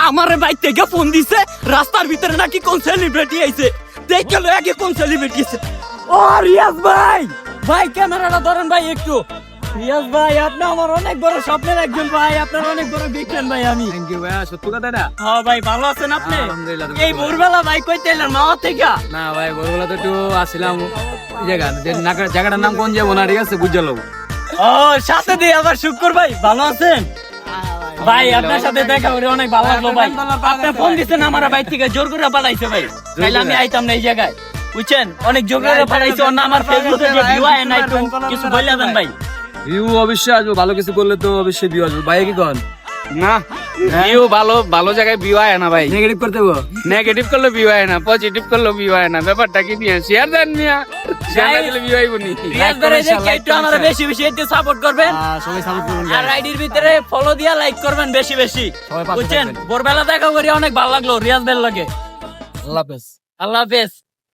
আমারে বাইক থেকে ফোন দিছে রাস্তার ভিতরে নাকি কোন সেলিব্রিটি আইছে দেখে লো আগে কোন সেলিব্রিটি আছে। ও রিয়াজ ভাই, ভাই ক্যামেরাটা ধরেন ভাই একটু। রিয়াজ ভাই আপনি আমার অনেক বড় স্বপ্নের একজন ভাই, আপনার অনেক বড় বিগ ফ্যান ভাই আমি। থ্যাংক ইউ ভাইয়া, সত্যি কথা এটা? হ্যাঁ ভাই ভালো আছেন আপনি? আলহামদুলিল্লাহ। এই ভোরবেলা ভাই কইতে এলেন মামা থেকে? না ভাই, ভোরবেলা তো একটু আসছিলাম জায়গাটার নাম কোন যাবো না, ঠিক আছে বুঝে লো। ও সাথে দিয়ে আবার শুক্র ভাই ভালো আছেন? ভাই আপনার সাথে দেখা করে অনেক ভালো লাগলো ভাই। আপনি ফোন দিচ্ছেন আমার ভাই থেকে জোর করে পাঠাইছে ভাই, তাইলে আমি আইতাম না এই জায়গায়, বুঝছেন? অনেক জোর করে পাঠাইছে অন্য আমার ফেসবুকে যে ভিউ আয় নাই তো কিছু বললে দেন ভাই। ভিউ অবশ্যই আসবো, ভালো কিছু করলে তো অবশ্যই ভিউ আসবো। ভাই কি কন? না ভিউ ভালো জায়গায় ভিউ আয় না ভাই। নেগেটিভ করতে হবো? নেগেটিভ করলে ভিউ আয় না, পজিটিভ করলে ভিউ আয় না। ব্যাপারটা কি নিয়ে শেয়ার দেন নিয়া, শেয়ার না দিলে ভিউ আইবো নি। রিয়াজ ভাই যে একটু আমরা বেশি বেশি একটু সাপোর্ট করবেন, সবাই সাপোর্ট করুন। আর আইডির ভিতরে ফলো দিয়া লাইক করবেন বেশি বেশি, সবাই পাশে বুঝছেন? থাকবেন। ভোরবেলা দেখা করি অনেক ভালো লাগলো রিয়াজ ভাইয়ের লাগে। আল্লাহ হাফেজ। আল্লাহ হাফেজ।